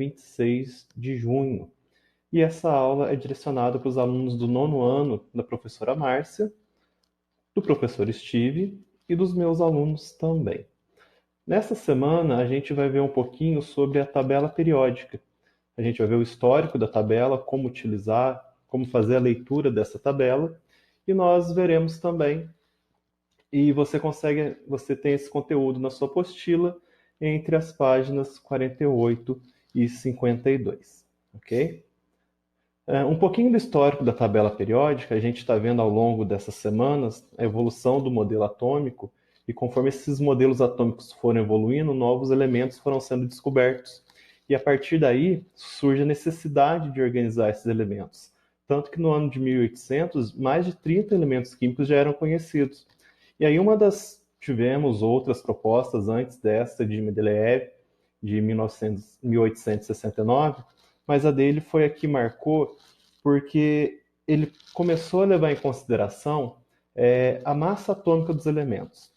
26 de junho. E essa aula é direcionada para os alunos do 9º ano da professora Márcia, do professor Steve e dos meus alunos também. Nessa semana, a gente vai ver um pouquinho sobre a tabela periódica. A gente vai ver o histórico da tabela, como utilizar, como fazer a leitura dessa tabela, e nós veremos também, e você tem esse conteúdo na sua apostila entre as páginas 48 e 52, ok? Um pouquinho do histórico da tabela periódica, a gente está vendo ao longo dessas semanas a evolução do modelo atômico, e conforme esses modelos atômicos foram evoluindo, novos elementos foram sendo descobertos. E a partir daí surge a necessidade de organizar esses elementos. Tanto que no ano de 1800, mais de 30 elementos químicos já eram conhecidos. E aí tivemos outras propostas antes dessa de Mendeleev, de 1869, mas a dele foi a que marcou porque ele começou a levar em consideração a massa atômica dos elementos.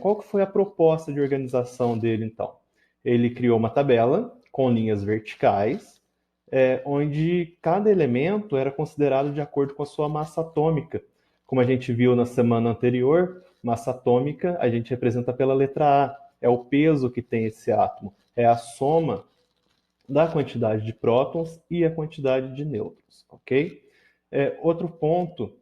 Qual que foi a proposta de organização dele, então? Ele criou uma tabela com linhas verticais, onde cada elemento era considerado de acordo com a sua massa atômica. Como a gente viu na semana anterior, massa atômica a gente representa pela letra A, é o peso que tem esse átomo, é a soma da quantidade de prótons e a quantidade de nêutrons, ok? Outro ponto,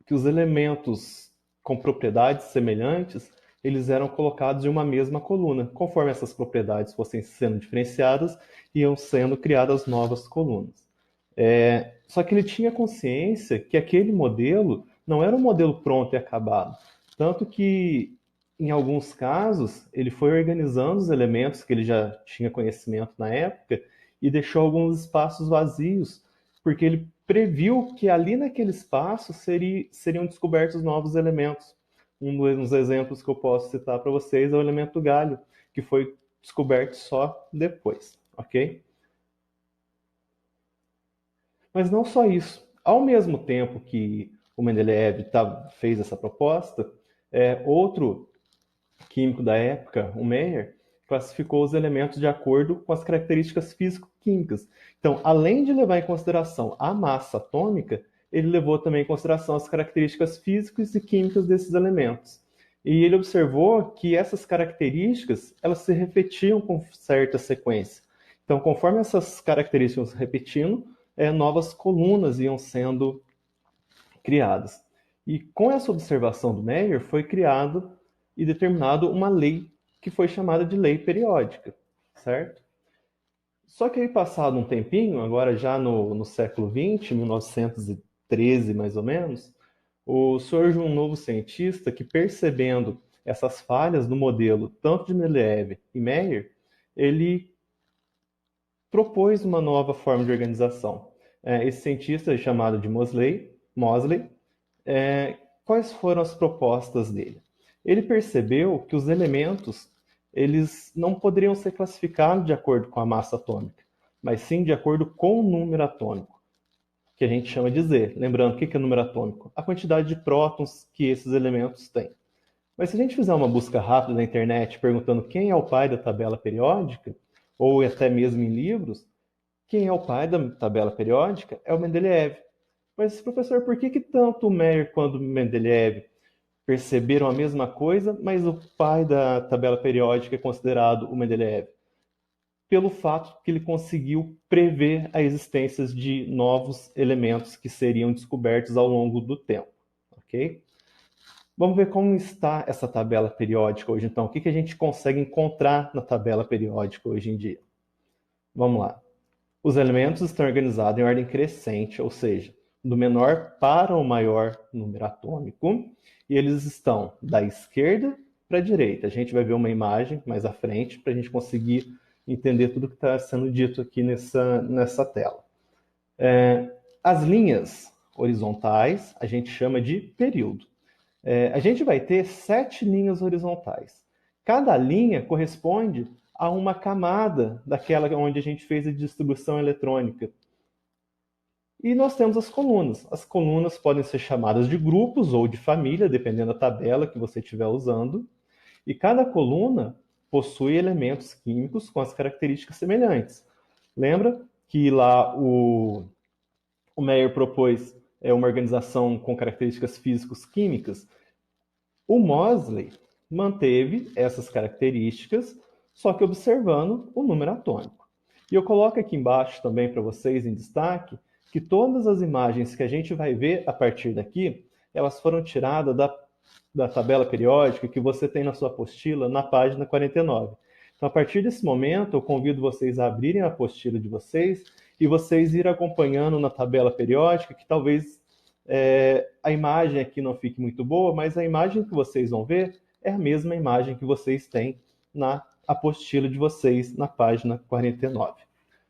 que os elementos com propriedades semelhantes, eles eram colocados em uma mesma coluna. Conforme essas propriedades fossem sendo diferenciadas, iam sendo criadas novas colunas. Só que ele tinha consciência que aquele modelo não era um modelo pronto e acabado. Tanto que, em alguns casos, ele foi organizando os elementos que ele já tinha conhecimento na época e deixou alguns espaços vazios, porque ele previu que ali naquele espaço seriam descobertos novos elementos. Um dos exemplos que eu posso citar para vocês é o elemento galho, que foi descoberto só depois, ok? Mas não só isso. Ao mesmo tempo que o Mendeleev fez essa proposta, outro químico da época, o Mayer, classificou os elementos de acordo com as características físico-químicas. Então, além de levar em consideração a massa atômica, ele levou também em consideração as características físicas e químicas desses elementos. E ele observou que essas características elas se repetiam com certa sequência. Então, conforme essas características se repetindo, novas colunas iam sendo criadas. E com essa observação do Mayer, foi criado e determinado uma lei que foi chamada de lei periódica, certo? Só que aí, passado um tempinho, agora já no século XX, 1913 mais ou menos, surge um novo cientista que, percebendo essas falhas no modelo tanto de Mendeleev e Mayer, ele propôs uma nova forma de organização. Esse cientista é chamado de Mosley. Quais foram as propostas dele? Ele percebeu que os elementos eles não poderiam ser classificados de acordo com a massa atômica, mas sim de acordo com o número atômico, que a gente chama de Z. Lembrando, o que é número atômico? A quantidade de prótons que esses elementos têm. Mas se a gente fizer uma busca rápida na internet perguntando quem é o pai da tabela periódica, ou até mesmo em livros, quem é o pai da tabela periódica é o Mendeleev. Mas, professor, por que tanto o Mayer quanto o Mendeleev perceberam a mesma coisa, mas o pai da tabela periódica é considerado o Mendeleev? Pelo fato que ele conseguiu prever a existência de novos elementos que seriam descobertos ao longo do tempo, ok? Vamos ver como está essa tabela periódica hoje, então. O que a gente consegue encontrar na tabela periódica hoje em dia? Vamos lá. Os elementos estão organizados em ordem crescente, ou seja, do menor para o maior número atômico, e eles estão da esquerda para a direita. A gente vai ver uma imagem mais à frente para a gente conseguir entender tudo que está sendo dito aqui nessa tela. As linhas horizontais a gente chama de período. A gente vai ter 7 linhas horizontais. Cada linha corresponde a uma camada daquela onde a gente fez a distribuição eletrônica. E nós temos as colunas. As colunas podem ser chamadas de grupos ou de família, dependendo da tabela que você estiver usando. E cada coluna possui elementos químicos com as características semelhantes. Lembra que lá o Meyer propôs uma organização com características físicos-químicas? O Moseley manteve essas características, só que observando o número atômico. E eu coloco aqui embaixo também para vocês em destaque que todas as imagens que a gente vai ver a partir daqui, elas foram tiradas da tabela periódica que você tem na sua apostila na página 49. Então, a partir desse momento, eu convido vocês a abrirem a apostila de vocês e vocês irem acompanhando na tabela periódica, que talvez a imagem aqui não fique muito boa, mas a imagem que vocês vão ver é a mesma imagem que vocês têm na apostila de vocês na página 49.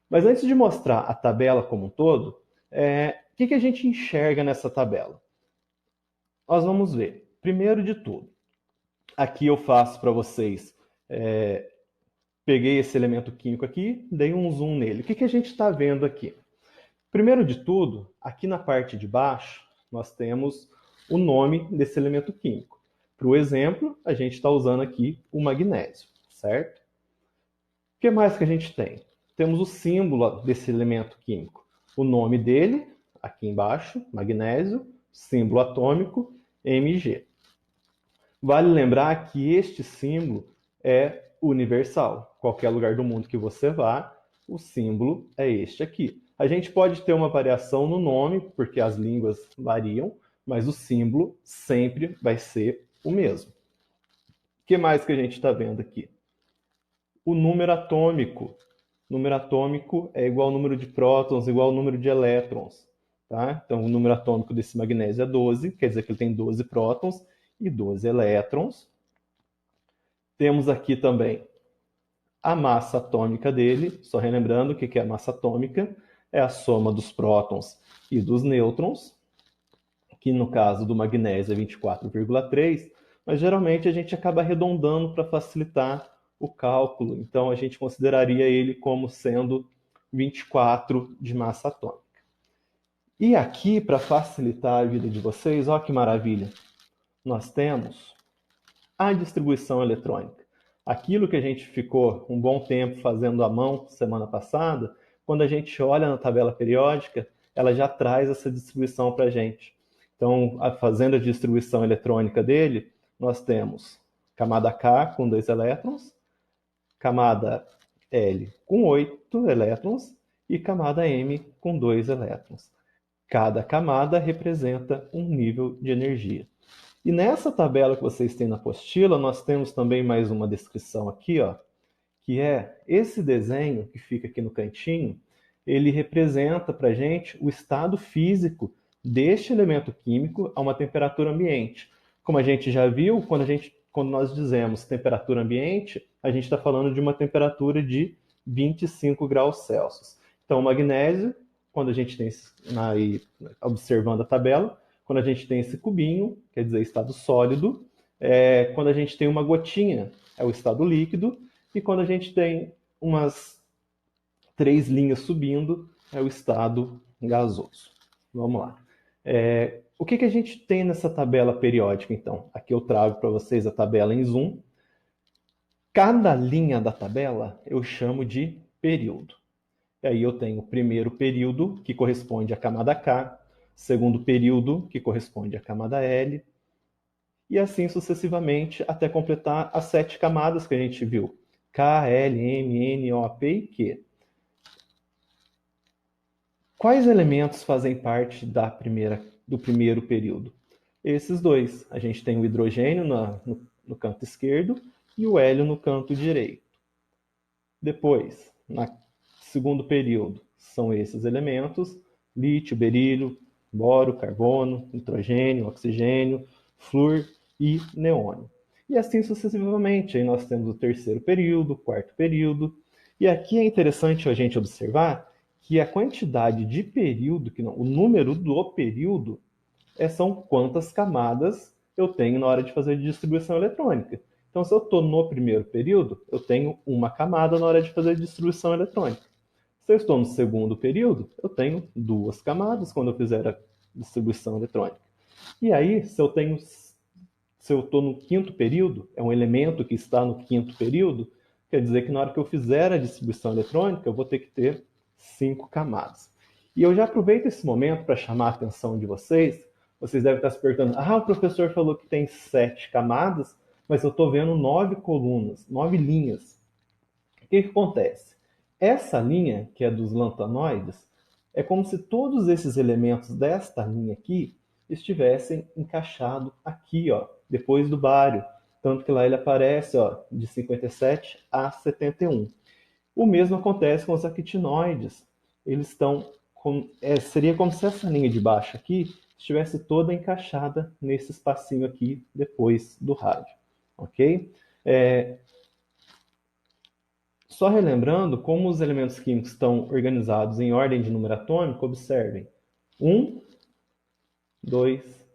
Mas antes de mostrar a tabela como um todo, o que a gente enxerga nessa tabela? Nós vamos ver. Primeiro de tudo, aqui eu faço para vocês, peguei esse elemento químico aqui, dei um zoom nele. O que a gente está vendo aqui? Primeiro de tudo, aqui na parte de baixo, nós temos o nome desse elemento químico. Para o exemplo, a gente está usando aqui o magnésio, certo? O que mais que a gente tem? Temos o símbolo desse elemento químico. O nome dele, aqui embaixo, magnésio, símbolo atômico, Mg. Vale lembrar que este símbolo é universal. Qualquer lugar do mundo que você vá, o símbolo é este aqui. A gente pode ter uma variação no nome, porque as línguas variam, mas o símbolo sempre vai ser o mesmo. O que mais que a gente está vendo aqui? O número atômico. O número atômico é igual ao número de prótons, igual ao número de elétrons. Tá? Então, o número atômico desse magnésio é 12, quer dizer que ele tem 12 prótons e 12 elétrons. Temos aqui também a massa atômica dele, só relembrando o que é a massa atômica, é a soma dos prótons e dos nêutrons, que no caso do magnésio é 24,3, mas geralmente a gente acaba arredondando para facilitar o cálculo, então a gente consideraria ele como sendo 24 de massa atômica. E aqui, para facilitar a vida de vocês, olha que maravilha, nós temos a distribuição eletrônica. Aquilo que a gente ficou um bom tempo fazendo à mão semana passada, quando a gente olha na tabela periódica, ela já traz essa distribuição para a gente. Então, fazendo a distribuição eletrônica dele, nós temos camada K com 2 elétrons, camada L com 8 elétrons e camada M com 2 elétrons. Cada camada representa um nível de energia. E nessa tabela que vocês têm na apostila, nós temos também mais uma descrição aqui, ó, que é esse desenho que fica aqui no cantinho, ele representa para a gente o estado físico deste elemento químico a uma temperatura ambiente. Como a gente já viu, quando nós dizemos temperatura ambiente, a gente está falando de uma temperatura de 25 graus Celsius. Então, o magnésio, quando a gente tem, aí, observando a tabela, quando a gente tem esse cubinho, quer dizer estado sólido, quando a gente tem uma gotinha, é o estado líquido, e quando a gente tem umas 3 linhas subindo, é o estado gasoso. Vamos lá. O que a gente tem nessa tabela periódica, então? Aqui eu trago para vocês a tabela em zoom. Cada linha da tabela eu chamo de período. E aí eu tenho o primeiro período, que corresponde à camada K, segundo período, que corresponde à camada L, e assim sucessivamente até completar as 7 camadas que a gente viu. K, L, M, N, O, P e Q. Quais elementos fazem parte do primeiro período? Esses dois. A gente tem o hidrogênio no canto esquerdo e o hélio no canto direito. Depois, no segundo período, são esses elementos: lítio, berílio, boro, carbono, nitrogênio, oxigênio, flúor e neônio. E assim sucessivamente. Aí nós temos o terceiro período, o quarto período. E aqui é interessante a gente observar que a quantidade de período, o número do período, são quantas camadas eu tenho na hora de fazer distribuição eletrônica. Então, se eu estou no primeiro período, eu tenho uma camada na hora de fazer distribuição eletrônica. Se eu estou no segundo período, eu tenho 2 camadas quando eu fizer a distribuição eletrônica. E aí, se eu estou no quinto período, é um elemento que está no quinto período, quer dizer que na hora que eu fizer a distribuição eletrônica, eu vou ter que ter 5 camadas. E eu já aproveito esse momento para chamar a atenção de vocês. Vocês devem estar se perguntando, o professor falou que tem 7 camadas, mas eu estou vendo 9 colunas, 9 linhas. O que acontece? Essa linha, que é dos lantanoides, é como se todos esses elementos desta linha aqui estivessem encaixados aqui, ó, depois do bário. Tanto que lá ele aparece, ó, de 57 a 71. O mesmo acontece com os actinoides. Eles estão seria como se essa linha de baixo aqui estivesse toda encaixada nesse espacinho aqui depois do rádio, ok? Só relembrando como os elementos químicos estão organizados em ordem de número atômico, observem. 1, 2,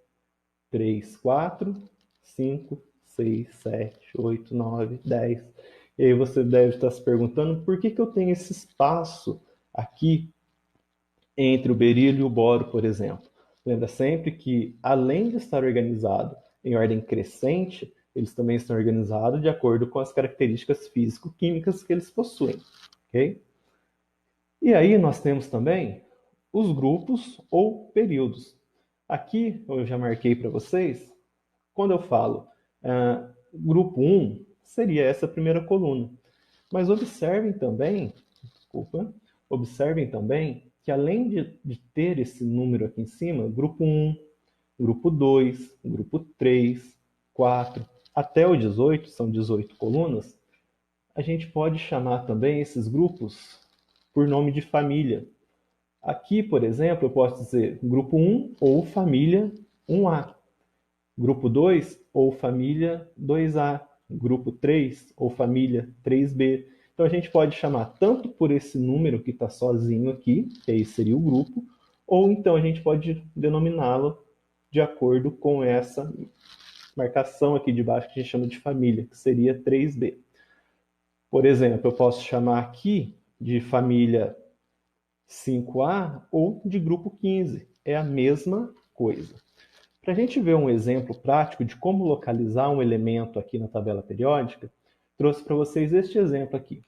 3, 4, 5, 6, 7, 8, 9, 10. E aí você deve estar se perguntando por que eu tenho esse espaço aqui entre o berílio e o boro, por exemplo. Lembra sempre que, além de estar organizado em ordem crescente, eles também estão organizados de acordo com as características físico-químicas que eles possuem. Okay? E aí nós temos também os grupos ou períodos. Aqui eu já marquei para vocês, quando eu falo grupo 1, seria essa primeira coluna. Mas observem também que além de ter esse número aqui em cima, grupo 1, grupo 2, grupo 3, 4, até o 18, são 18 colunas, a gente pode chamar também esses grupos por nome de família. Aqui, por exemplo, eu posso dizer grupo 1 ou família 1A, grupo 2 ou família 2A, grupo 3 ou família 3B. Então a gente pode chamar tanto por esse número que está sozinho aqui, que aí seria o grupo, ou então a gente pode denominá-lo de acordo com essa marcação aqui de baixo que a gente chama de família, que seria 3B. Por exemplo, eu posso chamar aqui de família 5A ou de grupo 15. É a mesma coisa. Para a gente ver um exemplo prático de como localizar um elemento aqui na tabela periódica, trouxe para vocês este exemplo aqui.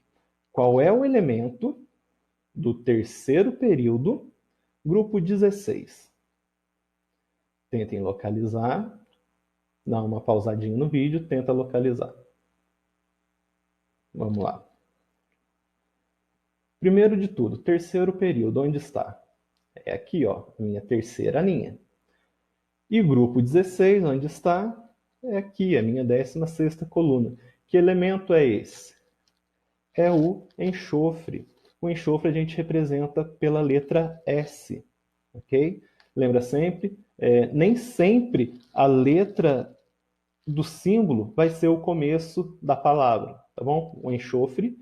Qual é o elemento do terceiro período, grupo 16? Tentem localizar. Dá uma pausadinha no vídeo, tenta localizar. Vamos lá. Primeiro de tudo, terceiro período, onde está? É aqui, ó, minha terceira linha. E grupo 16, onde está? É aqui, a minha 16ª coluna. Que elemento é esse? É o enxofre. O enxofre a gente representa pela letra S, ok? Lembra sempre, nem sempre a letra do símbolo vai ser o começo da palavra, tá bom? O enxofre,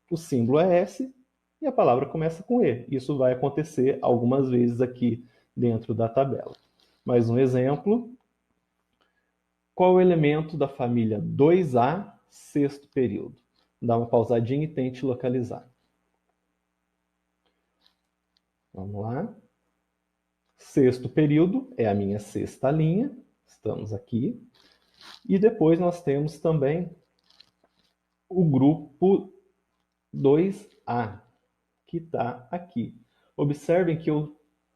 o símbolo é S e a palavra começa com E. Isso vai acontecer algumas vezes aqui dentro da tabela. Mais um exemplo. Qual o elemento da família 2A, sexto período? Dá uma pausadinha e tente localizar. Vamos lá. Sexto período é a minha sexta linha. Estamos aqui. E depois nós temos também o grupo 2A, que está aqui. Observem que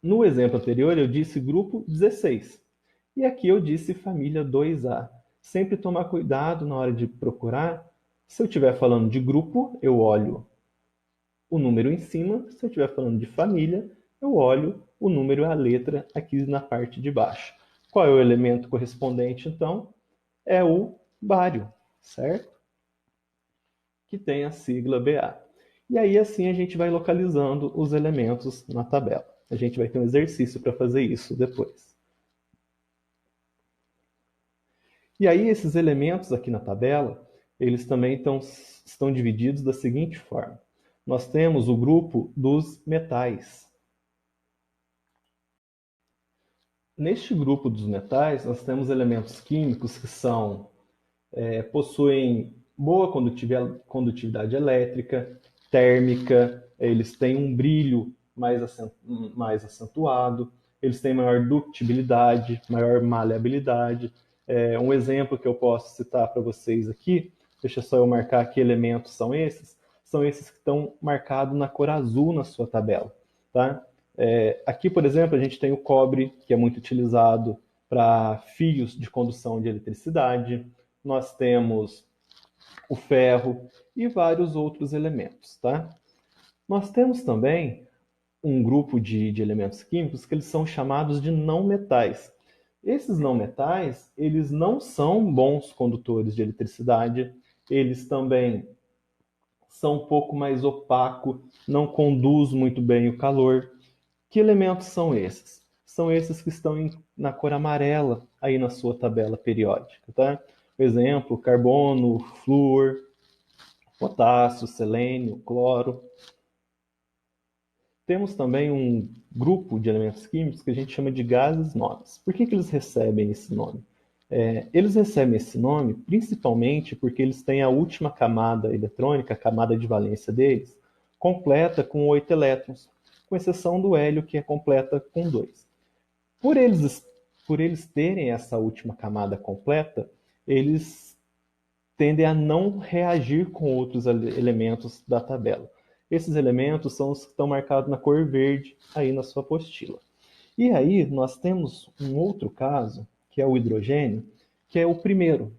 no exemplo anterior eu disse grupo 16. E aqui eu disse família 2A. Sempre tomar cuidado na hora de procurar. Se eu estiver falando de grupo, eu olho o número em cima. Se eu estiver falando de família, eu olho o número e a letra aqui na parte de baixo. Qual é o elemento correspondente, então? É o bário, certo? Que tem a sigla BA. E aí, assim, a gente vai localizando os elementos na tabela. A gente vai ter um exercício para fazer isso depois. E aí, esses elementos aqui na tabela, eles também estão divididos da seguinte forma. Nós temos o grupo dos metais. Neste grupo dos metais, nós temos elementos químicos que possuem boa condutividade elétrica, térmica, eles têm um brilho mais acentuado, eles têm maior ductibilidade, maior maleabilidade. Um exemplo que eu posso citar para vocês aqui, deixa só eu marcar que elementos são esses, são esses que estão marcados na cor azul na sua tabela, tá? Aqui, por exemplo, a gente tem o cobre, que é muito utilizado para fios de condução de eletricidade. Nós temos o ferro e vários outros elementos, tá? Nós temos também um grupo de elementos químicos que eles são chamados de não metais. Esses não metais, eles não são bons condutores de eletricidade, eles também são um pouco mais opacos, não conduz muito bem o calor. Que elementos são esses? São esses que estão na cor amarela aí na sua tabela periódica, tá? Por exemplo, carbono, flúor, potássio, selênio, cloro. Temos também um grupo de elementos químicos que a gente chama de gases nobres. Por que eles recebem esse nome? Eles recebem esse nome principalmente porque eles têm a última camada eletrônica, a camada de valência deles, completa com 8 elétrons, com exceção do hélio, que é completa com 2. Por eles terem essa última camada completa, eles tendem a não reagir com outros elementos da tabela. Esses elementos são os que estão marcados na cor verde aí na sua apostila. E aí nós temos um outro caso, que é o hidrogênio, que é o primeiro.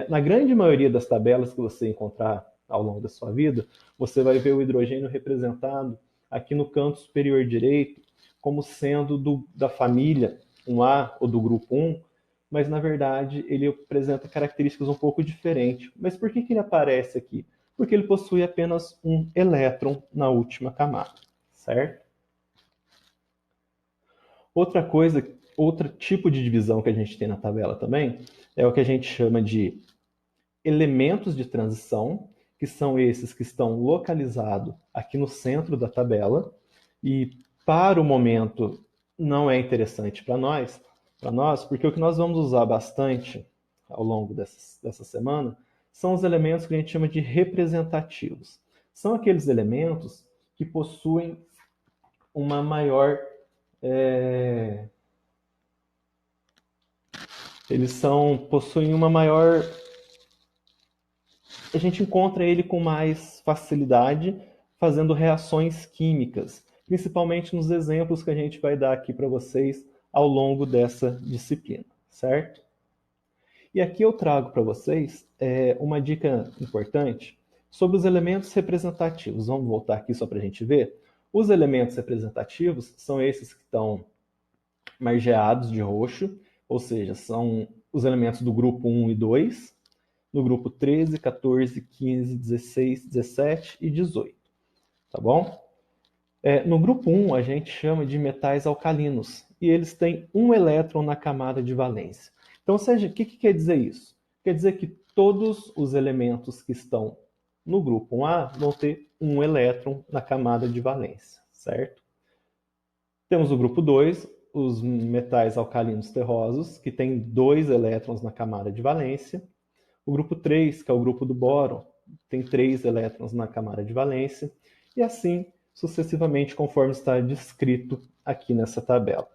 Na grande maioria das tabelas que você encontrar ao longo da sua vida, você vai ver o hidrogênio representado aqui no canto superior direito como sendo da família 1A ou do grupo 1, mas na verdade ele apresenta características um pouco diferentes. Mas por que ele aparece aqui? Porque ele possui apenas um elétron na última camada, certo? Outro tipo de divisão que a gente tem na tabela também é o que a gente chama de elementos de transição, que são esses que estão localizados aqui no centro da tabela e para o momento não é interessante para nós, porque o que nós vamos usar bastante ao longo dessa semana são os elementos que a gente chama de representativos. São aqueles elementos que possuem uma maior possuem uma maior. A gente encontra ele com mais facilidade fazendo reações químicas, principalmente nos exemplos que a gente vai dar aqui para vocês ao longo dessa disciplina, certo? E aqui eu trago para vocês uma dica importante sobre os elementos representativos. Vamos voltar aqui só para a gente ver. Os elementos representativos são esses que estão margeados de roxo, ou seja, são os elementos do grupo 1 e 2, no grupo 13, 14, 15, 16, 17 e 18, tá bom? No grupo 1 a gente chama de metais alcalinos, e eles têm um elétron na camada de valência. Então, o que quer dizer isso? Quer dizer que todos os elementos que estão no grupo 1A vão ter um elétron na camada de valência, certo? Temos o grupo 2, os metais alcalinos terrosos, que têm 2 elétrons na camada de valência. O grupo 3, que é o grupo do bóron, tem 3 elétrons na camada de valência. E assim sucessivamente, conforme está descrito aqui nessa tabela.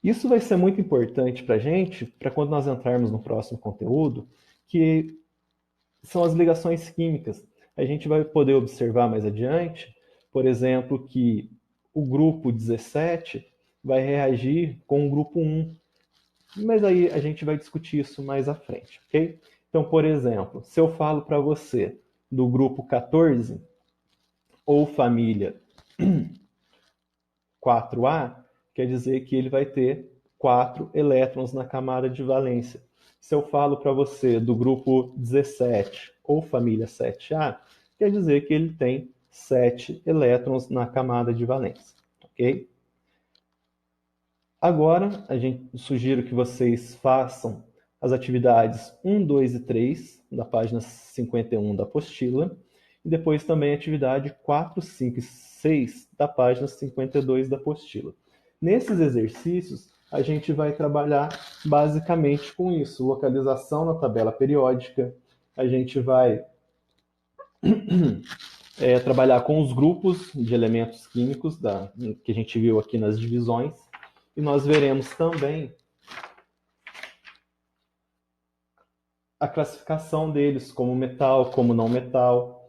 Isso vai ser muito importante para a gente, para quando nós entrarmos no próximo conteúdo, que são as ligações químicas. A gente vai poder observar mais adiante, por exemplo, que o grupo 17 vai reagir com o grupo 1. Mas aí a gente vai discutir isso mais à frente, ok? Então, por exemplo, se eu falo para você do grupo 14, ou família 4A, quer dizer que ele vai ter 4 elétrons na camada de valência. Se eu falo para você do grupo 17 ou família 7A, quer dizer que ele tem 7 elétrons na camada de valência, ok? Agora, sugiro que vocês façam as atividades 1, 2 e 3, da página 51 da apostila, e depois também a atividade 4, 5 e 6, da página 52 da apostila. Nesses exercícios, a gente vai trabalhar basicamente com isso, localização na tabela periódica, a gente vai trabalhar com os grupos de elementos químicos que a gente viu aqui nas divisões, e nós veremos também a classificação deles como metal, como não metal.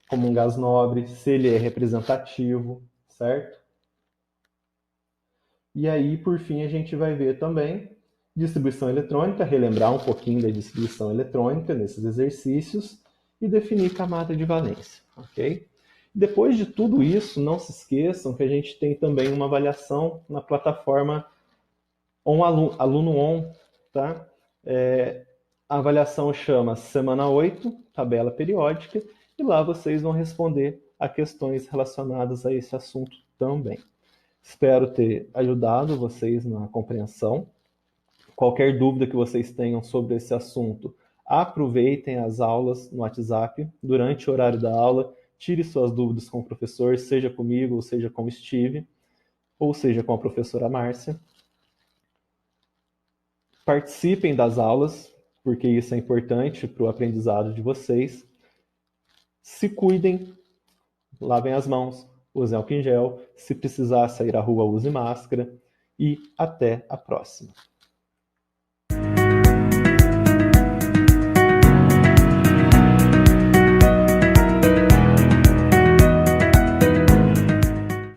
como um gás nobre, se ele é representativo, certo? E aí, por fim, a gente vai ver também distribuição eletrônica, relembrar um pouquinho da distribuição eletrônica nesses exercícios e definir camada de valência, ok? Depois de tudo isso, não se esqueçam que a gente tem também uma avaliação na plataforma Aluno On, tá? A avaliação chama Semana 8, tabela periódica, e lá vocês vão responder a questões relacionadas a esse assunto também. Espero ter ajudado vocês na compreensão. Qualquer dúvida que vocês tenham sobre esse assunto, aproveitem as aulas no WhatsApp durante o horário da aula, tire suas dúvidas com o professor, seja comigo, ou seja com o Steve, ou seja com a professora Márcia. Participem das aulas, porque isso é importante para o aprendizado de vocês. Se cuidem, lavem as mãos, usem álcool em gel. Se precisar sair à rua, use máscara. E até a próxima.